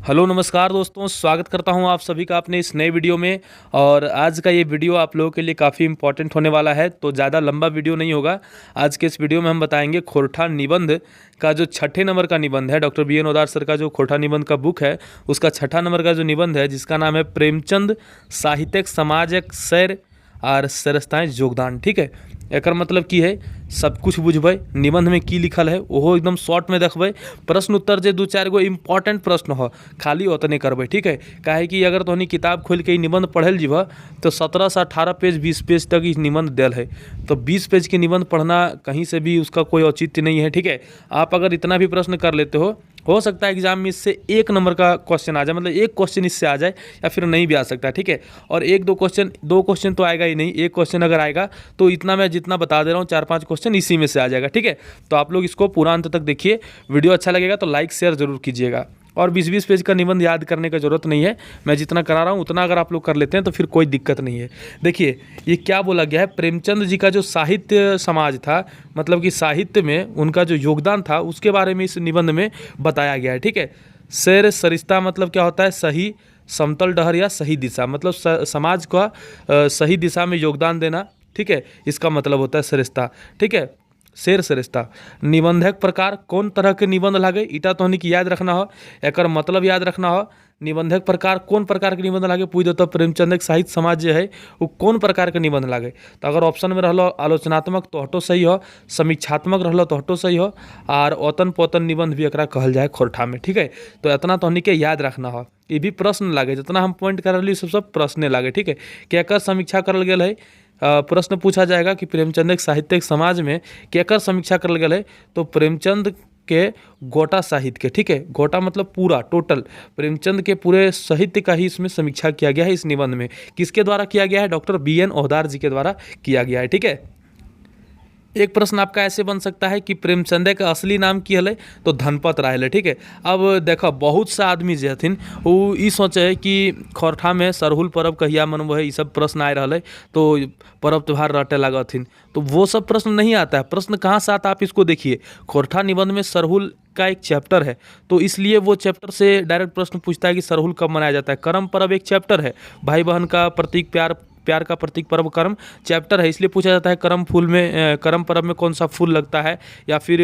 Hello नमस्कार दोस्तों, स्वागत करता हूं आप सभी का अपने इस नए वीडियो में। और आज का ये वीडियो आप लोगों के लिए काफ़ी इंपॉर्टेंट होने वाला है, तो ज़्यादा लंबा वीडियो नहीं होगा। आज के इस वीडियो में हम बताएंगे खोरठा निबंध का जो छठे नंबर का निबंध है, doctor B N Odar sir का जो खोरठा निबंध का बुक है उसका छठा नंबर का जो निबंध है, जिसका नाम है प्रेमचंद साहित्यिक समाजक सैर और सरसताएं योगदान। ठीक है, एकर मतलब की है सब कुछ बुझबै, निबंध में की लिखल है ओहो एकदम शॉर्ट में देखबै। प्रश्न उत्तर जे दू चार गो इंपॉर्टेंट प्रश्न हो खाली ओतने करबै। ठीक है, काहे कि अगर तोहनी किताब खोल के निबंध पढ़ल जीव तो 17 से 18 पेज 20 पेज तक इस निबंध दिल है, तो 20 पेज के निबंध पढ़ना कहीं से भी उसका कोई औचित्य नहीं है। ठीक है, आप अगर इतना भी प्रश्न कर लेते हो सकता है एग्जाम में इससे 1 नंबर का क्वेश्चन आ जाए, मतलब एक क्वेश्चन इससे आ जाए या फिर नहीं भी आ सकता। ठीक है, और दो क्वेश्चन तो आएगा ही नहीं, एक क्वेश्चन अगर आएगा तो इतना मैं जितना बता दे रहा हूँ 4-5 क्वेश्चन इसी में से आ जाएगा। ठीक है, तो आप लोग इसको पूरा अंत तक देखिए। वीडियो अच्छा लगेगा तो लाइक शेयर जरूर कीजिएगा। और 20-20 पेज का निबंध याद करने का ज़रूरत नहीं है, मैं जितना करा रहा हूँ उतना अगर आप लोग कर लेते हैं तो फिर कोई दिक्कत नहीं है। देखिए ये क्या बोला गया है, प्रेमचंद जी का जो साहित्य समाज था, मतलब कि साहित्य में उनका जो योगदान था उसके बारे में इस निबंध में बताया गया है। ठीक है, सैर सरिस्ता मतलब क्या होता है, सही समतल डहर या सही दिशा, मतलब समाज का सही दिशा में योगदान देना। ठीक है, इसका मतलब होता है सरिस्ता। ठीक है, शेर सरिस्ता। निबंधक प्रकार कौन तरह के निबंध लागे इटा तोहनी की याद रखना हो, एकर मतलब याद रखना हो। निबंधक प्रकार कौन प्रकार के निबंध लागे पूछ दो तो प्रेमचंद साहित्य समाज जो है वो कौन प्रकार के निबंध लागे। तो अगर ऑप्शन में रहलो आलोचनात्मक तो हटो सही हो, समीक्षात्मक रहलो तो हटो सही हो, और औतन पोतन निबंध भी एकरा कहल जाए खोरठा में। ठीक है, तो इतना तोहनी के याद रखना हो। ये भी प्रश्न लागे, जितना हम पॉइंट कर रही सब प्रश्न लागे। ठीक है, केकर समीक्षा करल गेल है, प्रश्न पूछा जाएगा कि प्रेमचंद के साहित्यिक समाज में केकर समीक्षा करल गेल है, तो प्रेमचंद के गोटा साहित्य के। ठीक है, गोटा मतलब पूरा टोटल, प्रेमचंद के पूरे साहित्य का ही इसमें समीक्षा किया गया है। इस निबंध में किसके द्वारा किया गया है, डॉक्टर बी एन ओदार जी के द्वारा किया गया है। ठीक है, एक प्रश्न आपका ऐसे बन सकता है कि प्रेमचंद का असली नाम की हल, तो धनपत राय है। ठीक है, अब देखो बहुत सा आदमी जो हथिन वो ई सोचे कि खोरठा में सरहुल पर्व कहिया मनब है, ये सब प्रश्न आए रहा है तो पर्व त्यौहार रटे लागथिन, तो वो सब प्रश्न नहीं आता है। प्रश्न कहाँ से आता है आप इसको देखिए, खोरठा निबंध में सरहुल का एक चैप्टर है, तो इसलिए वो चैप्टर से डायरेक्ट प्रश्न पूछता है कि सरहुल कब मनाया जाता है। करम पर्व एक चैप्टर है, भाई बहन का प्रतीक, प्यार का प्रतीक पर्व करम चैप्टर है, इसलिए पूछा जाता है करम पर्व में कौन सा फूल लगता है, या फिर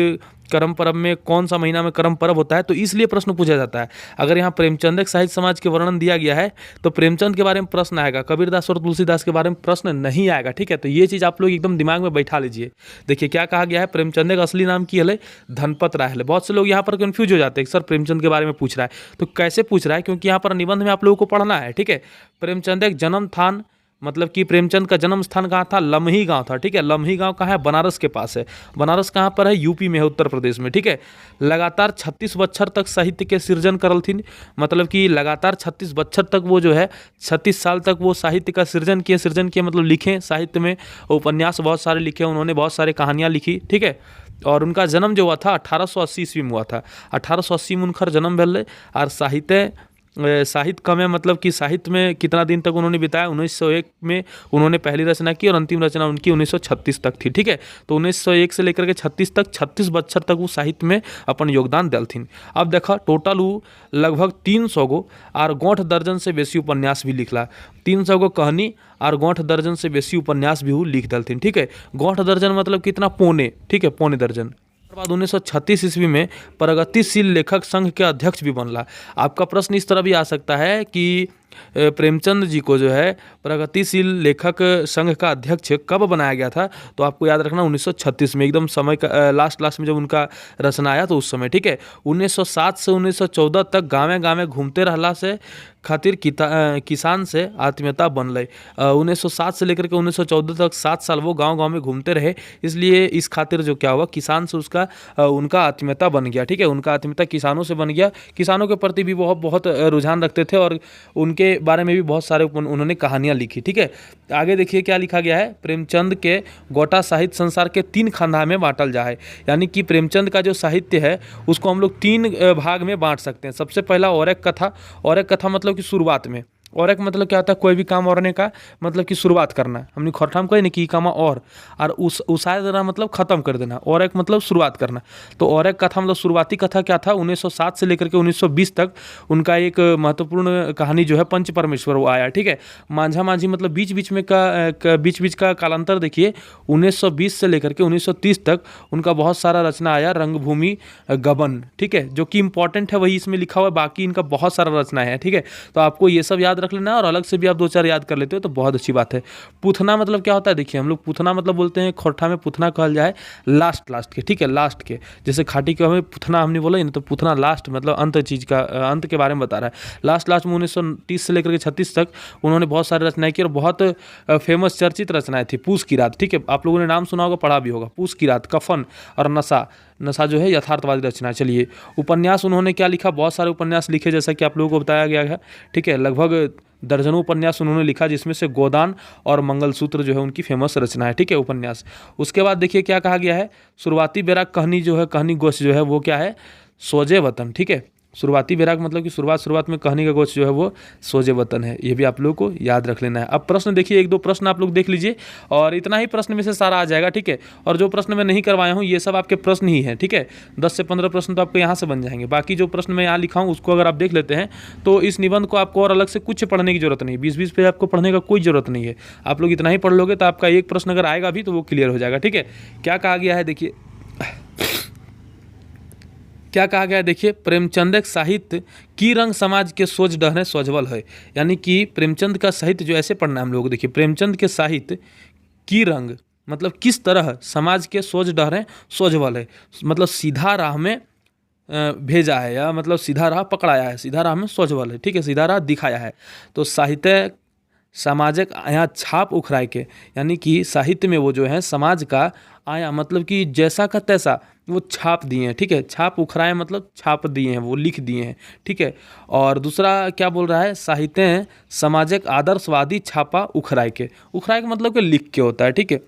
करम पर्व में कौन सा महीना में करम पर्व होता है, तो इसलिए प्रश्न पूछा जाता है। अगर यहाँ प्रेमचंद साहित्य समाज के वर्णन दिया गया है तो प्रेमचंद के बारे में प्रश्न आएगा, कबीरदास और तुलसीदास के बारे में प्रश्न नहीं आएगा। ठीक है, तो ये चीज़ आप लोग एकदम दिमाग में बैठा लीजिए। देखिए क्या कहा गया है, प्रेमचंद का असली नाम की है धनपत राय है। बहुत से लोग यहाँ पर कंफ्यूज हो जाते हैं, सर प्रेमचंद के बारे में पूछ रहा है, तो कैसे पूछ रहा है, क्योंकि यहाँ पर निबंध में आप लोगों को पढ़ना है। ठीक है, प्रेमचंद एक जन्म स्थान, मतलब कि प्रेमचंद का जन्म स्थान कहाँ था, लम्ही गांव था। ठीक है, लम्ही गांव कहाँ है, बनारस के पास है। बनारस कहाँ पर है, यूपी में है, उत्तर प्रदेश में। ठीक है, लगातार 36 बच्छर तक साहित्य के सृजन करल थी, मतलब कि लगातार 36 बच्छर तक वो जो है 36 साल तक वो साहित्य का सृजन किए मतलब लिखे साहित्य में, उपन्यास बहुत सारे लिखे उन्होंने, बहुत सारे कहानियाँ लिखी। ठीक है, और उनका जन्म जो हुआ था 1880 ईस्वी में हुआ था। 1880 में उनका जन्म भेल, और साहित्य कम है, मतलब कि साहित्य में कितना दिन तक उन्होंने बिताया, 1901 में उन्होंने पहली रचना की और अंतिम रचना उनकी 1936 तक थी। ठीक है, तो 1901 से लेकर के 36 तक 36 बच्छर तक वो साहित्य में अपन योगदान दिलथिन। अब देखा टोटल वो लगभग 300 गो और 60 दर्जन से बेसी उपन्यास भी लिखला, 300 गो कहानी और 60 दर्जन से बेसी उपन्यास भी वो लिख दिलथिन। ठीक है, 60 दर्जन मतलब कितना, पौने। ठीक है, पौने दर्जन। बाद 1936 ईस्वी में प्रगतिशील लेखक संघ के अध्यक्ष भी बनला। आपका प्रश्न इस तरह भी आ सकता है कि प्रेमचंद जी को जो है प्रगतिशील लेखक संघ का अध्यक्ष कब बनाया गया था, तो आपको याद रखना 1936 में, एकदम समय का लास्ट में जब उनका रचना आया तो उस समय। ठीक है, 1907 से 1914 तक गाँव घूमते रहला से खातिर किसान से आत्मीयता बनल। 1907 से लेकर के 1914 तक 7 साल वो गांव में घूमते रहे, इसलिए इस खातिर जो क्या हुआ, किसान से उनका आत्मीयता बन गया। ठीक है, उनका आत्मीयता किसानों से बन गया, किसानों के प्रति भी बहुत रुझान रखते थे और उनके बारे में भी बहुत सारे उन्होंने कहानियाँ लिखी। ठीक है, आगे देखिए क्या लिखा गया है, प्रेमचंद के गोटा साहित्य संसार के 3 खंधा में बांटल जा है, यानी कि प्रेमचंद का जो साहित्य है उसको हम लोग 3 भाग में बांट सकते हैं। सबसे पहला और एक कथा मतलब कि शुरुआत में और एक मतलब क्या होता है, कोई भी काम औरने का मतलब कि शुरुआत करना। हमने खोरठा में कही ना कि कामा और उस उसाए देना मतलब खत्म कर देना, और एक मतलब शुरुआत करना। तो और एक कथा मतलब शुरुआती कथा क्या था, 1907 से लेकर के 1920 तक उनका एक महत्वपूर्ण कहानी जो है पंच परमेश्वर वो आया, ठीक है। मांझा मांझी मतलब बीच बीच में बीच बीच का कालांतर देखिए, 1920 से लेकर के 1930 तक उनका बहुत सारा रचना आया, रंगभूमि गबन, ठीक है, जो कि इंपॉर्टेंट है वही इसमें लिखा हुआ है, बाकी इनका बहुत सारा रचना है, ठीक है। तो आपको ये सब याद रख लेना है, और अलग से भी आप 2-4 याद कर लेते हो तो बहुत अच्छी बात है। पूथना मतलब क्या होता है, देखिए हम लोग पूथना मतलब बोलते हैं, खोरठा में पूथना कहल जाए लास्ट लास्ट के, ठीक है, लास्ट के। जैसे खाटी के हमें पूथना हमने बोला ना, तो पूथना लास्ट मतलब अंत चीज़ का, अंत के बारे में बता रहा है। लास्ट लास्ट में 1930 से लेकर के 36 तक उन्होंने बहुत सारी रचनाएं की, और बहुत फेमस चर्चित रचनाएं थी। पूस की रात, ठीक है, आप लोगों ने नाम सुना होगा, पढ़ा भी होगा। पूस की रात, कफन और नशा। नशा जो है यथार्थवादी रचना। चलिए, उपन्यास उन्होंने क्या लिखा, बहुत सारे उपन्यास लिखे जैसा कि आप लोगों को बताया गया है, ठीक है। लगभग दर्जनों उपन्यास उन्होंने लिखा, जिसमें से गोदान और मंगलसूत्र जो है उनकी फेमस रचना है, ठीक है, उपन्यास। उसके बाद देखिए क्या कहा गया है, शुरुआती बेरा कहनी जो है, कहनी गोश जो है वो क्या है, सोजे वतन, ठीक है। शुरुआती बेरा का मतलब कि शुरुआत में कहनी का गोश जो है वो सोजे वतन है। ये भी आप लोगों को याद रख लेना है। अब प्रश्न देखिए, 1-2 प्रश्न आप लोग देख लीजिए, और इतना ही प्रश्न में से सारा आ जाएगा, ठीक है। और जो प्रश्न मैं नहीं करवाया हूँ ये सब आपके प्रश्न ही हैं, ठीक है। 10 से 15 प्रश्न तो आपको यहाँ से बन जाएंगे। बाकी जो प्रश्न मैं यहाँ लिखा हूँ उसको अगर आप देख लेते हैं तो इस निबंध को आपको और अलग से कुछ पढ़ने की जरूरत नहीं, 20-20 पे आपको पढ़ने का कोई जरूरत नहीं है। आप लोग इतना ही पढ़ लोगे तो आपका एक प्रश्न अगर आएगा भी तो वो क्लियर हो जाएगा, ठीक है। क्या कहा गया है देखिए, क्या कहा गया है देखिए, प्रेमचंद एक साहित्य की रंग समाज के सोच डहरे सोजवल है। यानी कि प्रेमचंद का साहित्य जो, ऐसे पढ़ना है हम लोग, देखिए प्रेमचंद के साहित्य की रंग मतलब किस तरह समाज के सोच डहरे सोजवल है, मतलब सीधा राह में भेजा है, या मतलब सीधा राह पकड़ाया है, सीधा राह में सोजवल है, ठीक है, सीधा राह दिखाया है। तो साहित्य सामाजिक यहाँ छाप उखराय के, यानी कि साहित्य में वो जो है समाज का आया मतलब कि जैसा का तैसा वो छाप दिए हैं, ठीक है। छाप उखराए मतलब छाप दिए हैं, वो लिख दिए हैं, ठीक है। और दूसरा क्या बोल रहा है, साहित्य सामाजिक आदर्शवादी छापा उखराय के मतलब कि लिख के होता है, ठीक है।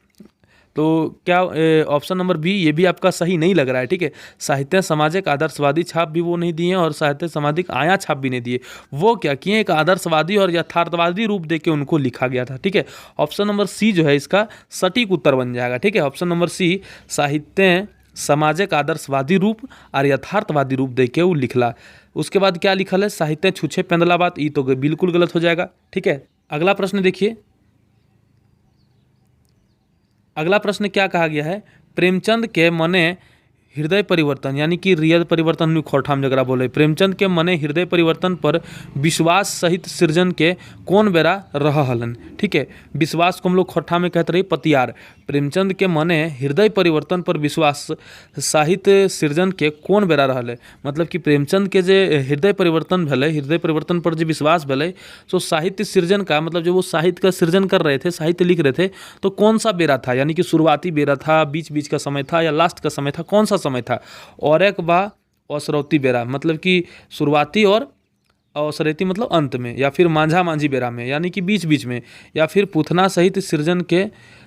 तो क्या ऑप्शन नंबर बी ये भी आपका सही नहीं लग रहा है, ठीक है। साहित्य सामाजिक आदर्शवादी छाप भी वो नहीं दिए, और साहित्य सामाजिक आया छाप भी नहीं दिए। वो क्या किए, एक आदर्शवादी और यथार्थवादी रूप देके उनको लिखा गया था, ठीक है। ऑप्शन नंबर सी जो है इसका सटीक उत्तर बन जाएगा, ठीक है। ऑप्शन नंबर सी, साहित्य सामाजिक आदर्शवादी रूप और यथार्थवादी रूप देके वो लिखला। उसके बाद क्या लिखल है, साहित्य छुछे पेंदला बात, ये तो बिल्कुल गलत हो जाएगा, ठीक है। अगला प्रश्न देखिए, अगला प्रश्न क्या कहा गया है, प्रेमचंद के मने हृदय परिवर्तन, यानी कि रियल परिवर्तन खोरठा में जगरा बोले, प्रेमचंद के मने हृदय परिवर्तन पर विश्वास सहित सृजन के कौन बेरा रह हलन, ठीक है। विश्वास को हम लोग खोरठा में कहते रही पतियार। प्रेमचंद के मने हृदय परिवर्तन पर विश्वास साहित्य सृजन के कौन बेरा रहले, मतलब कि प्रेमचंद के जे हृदय परिवर्तन भले, हृदय परिवर्तन पर जो विश्वास भले, तो साहित्य सृजन का मतलब जो वो साहित्य का सृजन कर रहे थे, साहित्य लिख रहे थे, तो कौन सा बेरा था, यानी कि शुरुआती बेरा था, बीच बीच का समय था, या लास्ट का समय था, कौन सा समय था। और एक बा औसरौती बेरा, मतलब कि शुरुआती, और औसरेती मतलब अंत में, या फिर मांझा मांझी बेरा में, यानी कि बीच बीच में, या फिर पूथना सहित सृजन के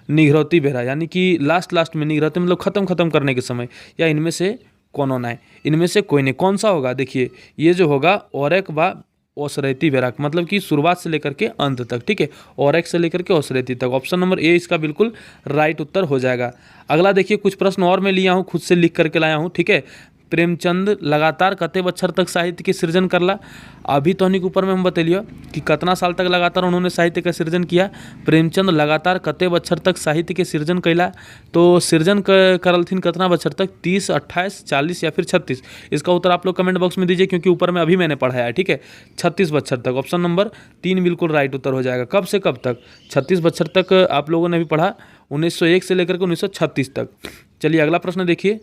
निघरौती बेरा, यानी कि लास्ट लास्ट में, निघरौती मतलब खत्म करने के समय, या इनमें से कोनो ना है, इनमें से कोई नहीं। कौन सा होगा, देखिए ये जो होगा और एक बा औसरेती बेरा, मतलब कि शुरुआत से लेकर के अंत तक, ठीक है, और एक से लेकर के औसरेती तक। ऑप्शन नंबर ए इसका बिल्कुल राइट उत्तर हो जाएगा। अगला देखिए, कुछ प्रश्न और मैं लिया हूँ, खुद से लिख करके लाया हूँ, ठीक है। प्रेमचंद लगातार कते बच्छर तक साहित्य के सृजन करला, अभी तो के ऊपर में हम बतलियो कि कितना साल तक लगातार उन्होंने साहित्य का सृजन किया। प्रेमचंद लगातार कते बच्छर तक साहित्य के सृजन कैला, तो सृजन करलथिन कितना बच्छर तक, 30, 28, 40 या फिर 36। इसका उत्तर आप लोग कमेंट बॉक्स में दीजिए, क्योंकि ऊपर में अभी मैंने पढ़ाया है, ठीक है। 36 बच्छर तक, ऑप्शन नंबर 3 बिल्कुल राइट उत्तर हो जाएगा। कब से कब तक, 36 बच्छर तक आप लोगों ने भी पढ़ा, 1901 से लेकर के 1936 तक। चलिए अगला प्रश्न देखिए,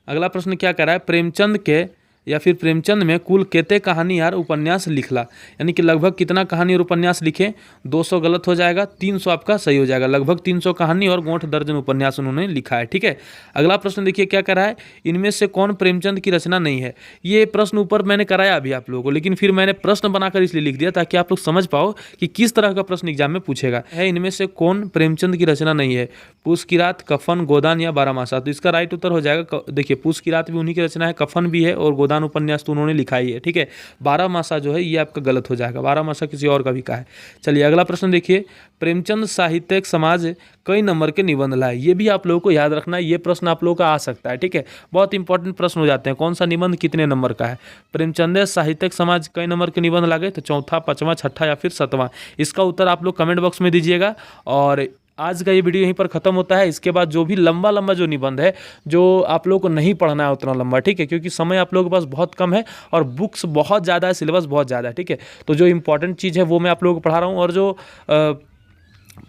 अगला प्रश्न क्या कह रहा है, प्रेमचंद के या फिर प्रेमचंद में कुल केते कहानी यार उपन्यास लिखला, यानी कि लगभग कितना कहानी और उपन्यास लिखे। 200 गलत हो जाएगा, 300 आपका सही हो जाएगा। लगभग 300 कहानी और 60 दर्जन उपन्यास उन्होंने लिखा है, ठीक है। अगला प्रश्न देखिए क्या कर रहा है, इनमें से कौन प्रेमचंद की रचना नहीं है। ये प्रश्न ऊपर मैंने कराया अभी आप लोगों को, लेकिन फिर मैंने प्रश्न बनाकर इसलिए लिख दिया ताकि आप लोग समझ पाओ कि किस तरह का प्रश्न एग्जाम में पूछेगा। है इनमें से कौन प्रेमचंद की रचना नहीं है, पूस की रात, कफन, गोदान या बारहमासा। तो इसका राइट उत्तर हो जाएगा, देखिए पूस की रात भी उन्हीं की रचना है, कफन भी है और गोदान गोदान उपन्यास तो उन्होंने लिखा ही है, ठीक है। 12 जो है ये आपका गलत हो जाएगा, 12 किसी और का भी कहा है। चलिए अगला प्रश्न देखिए, प्रेमचंद साहित्यिक समाज कई नंबर के निबंध लाए। ये भी आप लोगों को याद रखना है, ये प्रश्न आप लोगों का आ सकता है, ठीक है। बहुत इंपॉर्टेंट प्रश्न हो जाते हैं, कौन सा निबंध कितने नंबर का है। प्रेमचंद साहित्यिक समाज कई नंबर के निबंध लाए, तो चौथा, पांचवा, छठा या फिर सातवां। इसका उत्तर आप लोग कमेंट बॉक्स में दीजिएगा। और आज का ये वीडियो यहीं पर खत्म होता है। इसके बाद जो भी लंबा जो निबंध है, जो आप लोगों को नहीं पढ़ना है उतना लंबा, ठीक है, क्योंकि समय आप लोगों के पास बहुत कम है और बुक्स बहुत ज़्यादा है, सिलेबस बहुत ज़्यादा है, ठीक है। तो जो इंपॉर्टेंट चीज़ है वो मैं आप लोगों को पढ़ा रहा हूँ, और जो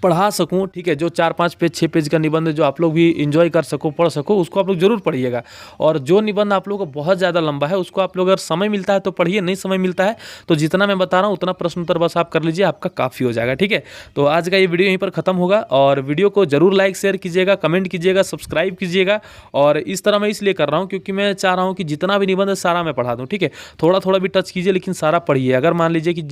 पढ़ा सकूं, ठीक है, जो 4-5 पेज 6 पेज का निबंध जो आप लोग भी एंजॉय कर सको, पढ़ सको, उसको आप लोग जरूर पढ़िएगा। और जो निबंध आप लोगों को बहुत ज़्यादा लंबा है उसको आप लोग अगर समय मिलता है तो पढ़िए, नहीं समय मिलता है तो जितना मैं बता रहा हूँ उतना प्रश्न उत्तर बस आप कर लीजिए, आपका काफ़ी हो जाएगा, ठीक है। तो आज का ये वीडियो यहीं पर खत्म होगा, और वीडियो को जरूर लाइक शेयर कीजिएगा, कमेंट कीजिएगा, सब्सक्राइब कीजिएगा। और इस तरह मैं इसलिए कर रहा हूँ क्योंकि मैं चाह रहा हूँ कि जितना भी निबंध है सारा मैं पढ़ा दूँ, ठीक है। थोड़ा थोड़ा भी टच कीजिए लेकिन सारा पढ़िए। अगर मान लीजिए कि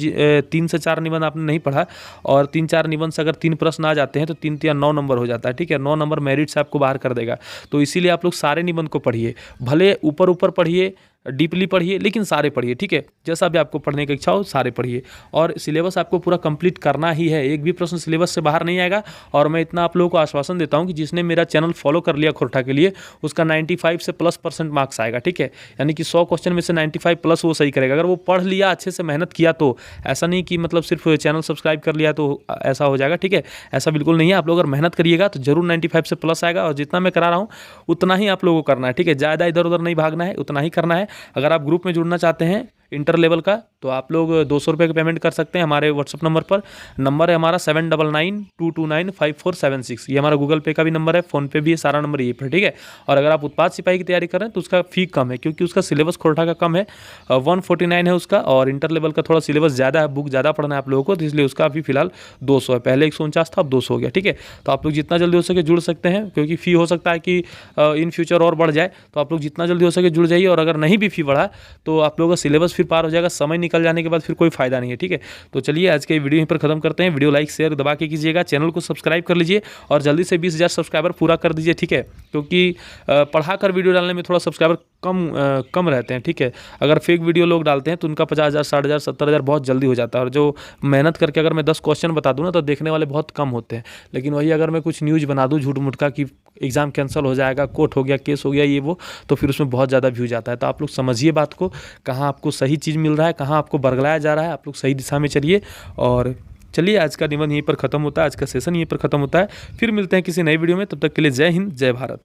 3 से 4 निबंध आपने नहीं पढ़ा और 3-4 निबंध से अगर 3 प्रश्न आ जाते हैं तो 3 या 9 नंबर हो जाता है, ठीक है। 9 नंबर मेरिट से आपको बाहर कर देगा। तो इसीलिए आप लोग सारे निबंध को पढ़िए, भले ऊपर पढ़िए, डीपली पढ़िए, लेकिन सारे पढ़िए, ठीक है। जैसा भी आपको पढ़ने की इच्छा हो सारे पढ़िए, और सिलेबस आपको पूरा कंप्लीट करना ही है। एक भी प्रश्न सिलेबस से बाहर नहीं आएगा। और मैं इतना आप लोगों को आश्वासन देता हूं कि जिसने मेरा चैनल फॉलो कर लिया खोरठा के लिए, उसका 95 से +% मार्क्स आएगा, ठीक है। यानी कि 100 क्वेश्चन में से 95+ वो सही करेगा, अगर वो पढ़ लिया, अच्छे से मेहनत किया तो। ऐसा नहीं कि मतलब सिर्फ चैनल सब्सक्राइब कर लिया तो ऐसा हो जाएगा, ठीक है। ऐसा बिल्कुल नहीं है। आप लोग अगर मेहनत करिएगा तो जरूर 95 से प्लस आएगा, और जितना मैं करा रहा हूँ उतना ही आप लोगों को करना है, ठीक है। ज़्यादा इधर उधर नहीं भागना है, उतना ही करना है। अगर आप ग्रुप में जुड़ना चाहते हैं इंटर लेवल का तो आप लोग 200 रुपये का पेमेंट कर सकते हैं हमारे व्हाट्सअप नंबर पर। नंबर है हमारा 7992295476। ये हमारा गूगल पे का भी नंबर है, फ़ोनपे भी है, सारा नंबर यही पर, ठीक है। और अगर आप उत्पाद सिपाही की तैयारी कर रहे हैं तो उसका फ़ी कम है, क्योंकि उसका सिलेबस खोरठा का कम है, 149 है उसका, और इंटर लेवल का थोड़ा सिलेबस ज़्यादा है, बुक ज़्यादा पढ़ना है आप लोगों को, तो इसलिए उसका अभी फिलहाल 200 है। पहले 149 था, अब 200 हो गया, ठीक है। तो आप लोग जितना जल्दी हो सके जुड़ सकते हैं, क्योंकि फ़ी हो सकता है कि इन फ्यूचर और बढ़ जाए, तो आप लोग जितना जल्दी हो सके जुड़ जाइए। और अगर नहीं भी फ़ी बढ़ा तो आप लोगों का सिलेबस फिर पार हो जाएगा, समय निकल जाने के बाद फिर कोई फायदा नहीं है, ठीक है। तो चलिए आज के वीडियो यहीं पर खत्म करते हैं। वीडियो लाइक शेयर दबा के कीजिएगा, चैनल को सब्सक्राइब कर लीजिए, और जल्दी से 20,000 सब्सक्राइबर पूरा कर दीजिए, ठीक है। क्योंकि पढ़ाकर वीडियो डालने में थोड़ा सब्सक्राइबर कम रहते हैं, ठीक है। अगर फेक वीडियो लोग डालते हैं तो उनका 50,000 60,000 70,000 बहुत जल्दी हो जाता है। और जो मेहनत करके अगर मैं 10 क्वेश्चन बता दूँ ना तो देखने वाले बहुत कम होते हैं। लेकिन वही अगर मैं कुछ न्यूज़ बना दूँ झूठ मूठ का कि एग्ज़ाम कैंसिल हो जाएगा, कोर्ट हो गया, केस हो गया, ये वो, तो फिर उसमें बहुत ज़्यादा व्यूज आता है। तो आप लोग समझिए बात को, कहाँ आपको सही चीज़ मिल रहा है, कहाँ आपको बरगलाया जा रहा है, आप लोग सही दिशा में चलिए। और चलिए आज का निबंध यहीं पर खत्म होता है, आज का सेशन यहीं पर खत्म होता है। फिर मिलते हैं किसी नई वीडियो में, तब तक के लिए जय हिंद, जय भारत।